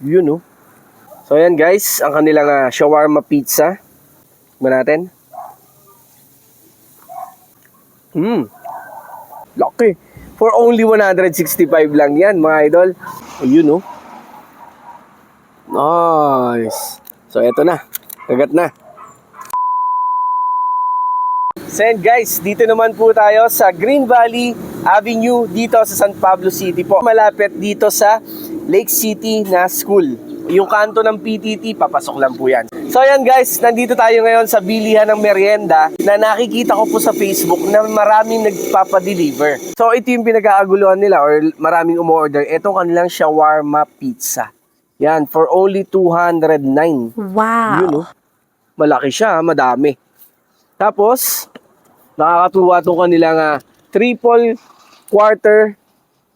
Yun, no? So, ayan guys, ang kanilang shawarma pizza. Tignan natin. Laki. For only 165 lang yan, mga idol. Ayun, no? Nice. So, eto na. Kagat na. So, ayan guys, dito naman po tayo sa Green Valley Avenue dito sa San Pablo City po. Malapit dito sa Lake City na school. Yung kanto ng PTT, papasok lang po yan. So ayan guys, nandito tayo ngayon sa bilihan ng merienda na nakikita ko po sa Facebook na maraming nagpapadeliver. So ito yung pinag-aaguluhan nila or maraming umorder. Ito kanilang shawarma pizza. Yan, for only 209. Wow! Yun, oh. Malaki siya, madami. Tapos, nakakatuwa itong kanilang triple quarter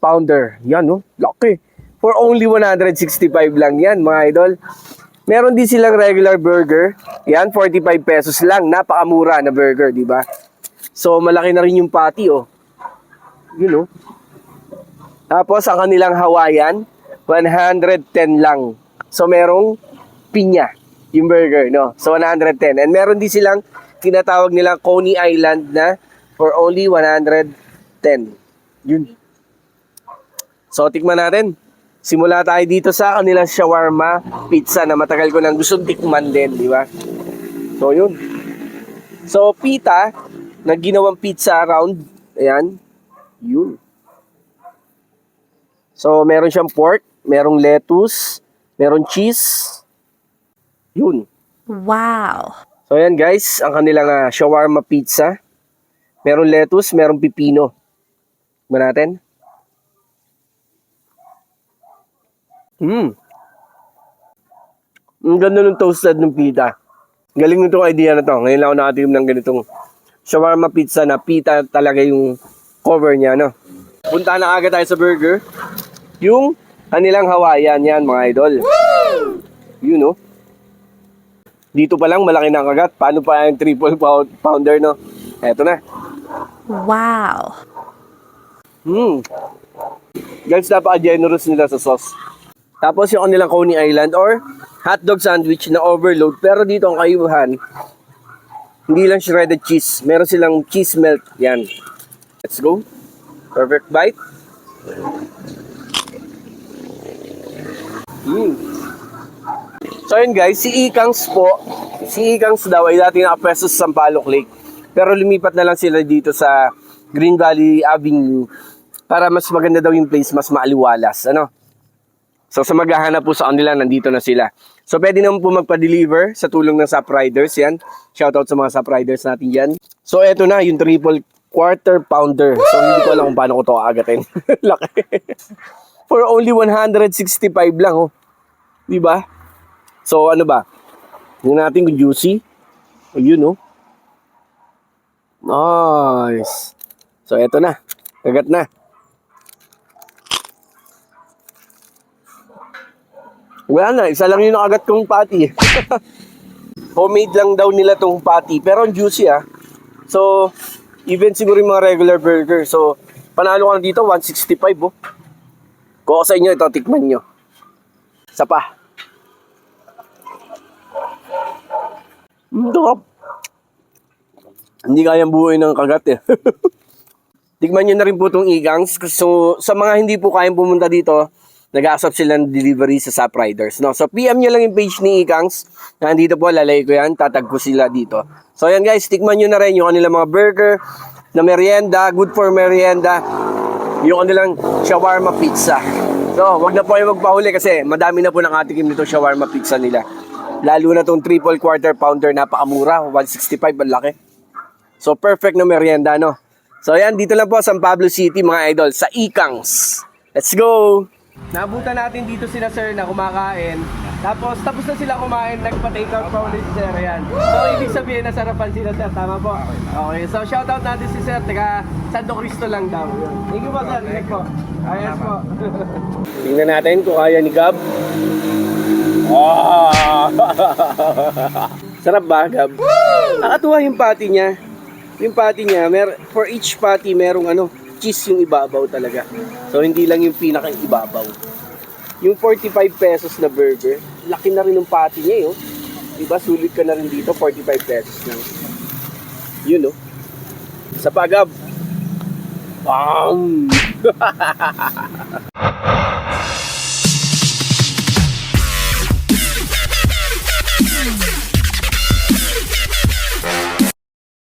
pounder. Yan, oh, laki. For only 165 lang yan, mga idol. Meron din silang regular burger. Yan, 45 pesos lang. Napakamura na burger, di ba? So, malaki na rin yung patty, oh. Yun, oh. Tapos, ang kanilang Hawaiian, 110 lang. So, merong pinya, yung burger, no? So, 110. And meron din silang tinatawag nilang Coney Island na for only 110. Yun. So, tikman natin. Simula tayo dito sa kanilang shawarma pizza na matagal ko nang gustong tikman din, di ba? So, yun. So, pita na ginawang pizza round. Ayan. Yun. So, meron siyang pork, merong lettuce, meron cheese. Yun. Wow! So, ayan guys, ang kanilang shawarma pizza. Meron lettuce, merong pipino. Tignan natin. Ang ganda ng toasted ng pita. Galing nitong idea na to. Ngayon lang ako nakatikim ng ganitong shawarma pizza na pita talaga yung cover niya, no? Punta na agad tayo sa burger. Yung kanilang Hawaiian yan, mga idol. Woo! Yun, no? Dito pa lang, malaki na ang kagat. Paano pa yung triple pounder, no? Eto na. Wow! Guys, napaka-generous nila sa sauce. Tapos yung kanilang Coney Island or hotdog sandwich na overload. Pero dito ang kaibahan, hindi lang shredded cheese. Meron silang cheese melt. Yan. Let's go. Perfect bite. So yun guys, si Ikangs po. Si Ikangs daw ay dati nakapwesto sa Sampaloc Lake. Pero lumipat na lang sila dito sa Green Valley Avenue para mas maganda daw yung place, mas maaliwalas. Ano? So sa maghahanap po sa kanila, nandito na sila. So pwede naman po magpa-deliver sa tulong ng Sup Riders. Yan. Shoutout sa mga Sup Riders natin yan. So eto na, yung triple quarter pounder. So hindi ko alam kung paano ko ito agatin. Laki. For only 165 lang, oh. Diba? So ano ba? Tingnan natin kung juicy. O yun, oh. Nice. So eto na. Kagat na. Wala na, isa lang yung nakagat kong patty. Homemade lang daw nila tong patty, pero ang juicy So, even siguro yung mga regular burger. So, panalo ka na dito, 165 oh. Kung ako sa inyo, ito, tikman nyo. Isa pa. Sarap. Hindi kayang buuin ng kagat eh. Tikman nyo na rin po itong Ikangs. So, sa mga hindi po kayang pumunta dito, nag-aasap sila ng delivery sa Sup Riders. No? So, PM nyo lang yung page ni Ikangs. Nandito po, lalay ko yan. Tatag ko sila dito. So, ayan guys, tikman nyo na rin yung kanilang mga burger na merienda, good for merienda, yung kanilang shawarma pizza. So, wag na po kayo magpahuli kasi madami na po nakatikim nito shawarma pizza nila. Lalo na tong triple quarter pounder, napakamura. 165, ang laki. So, perfect na merienda, no? So, ayan, dito lang po sa San Pablo City, mga idol, sa Ikangs. Let's go! Nabutan natin dito sila sir na kumakain. Tapos na sila kumain, nagpa-take out pa ulit sir. Ayan. So ibig sabihin nasarapan sila sir, tama po? Okay, so shoutout natin si sir, taga Santo Cristo lang daw. Thank you po sir, thank po. Ayos po. Tingnan natin kung kaya ni Gab. Sarap ba Gab? Nakatuwa yung patty niya. Yung patty niya, for each patty merong cheese yung ibabaw talaga. So hindi lang yung pinaka-ibabaw. Yung 45 pesos na burger, laki na rin ng patty niya, oh. Diba, sulit ka na rin dito, 45 pesos lang. Yun, oh. Sa pagab. Bam!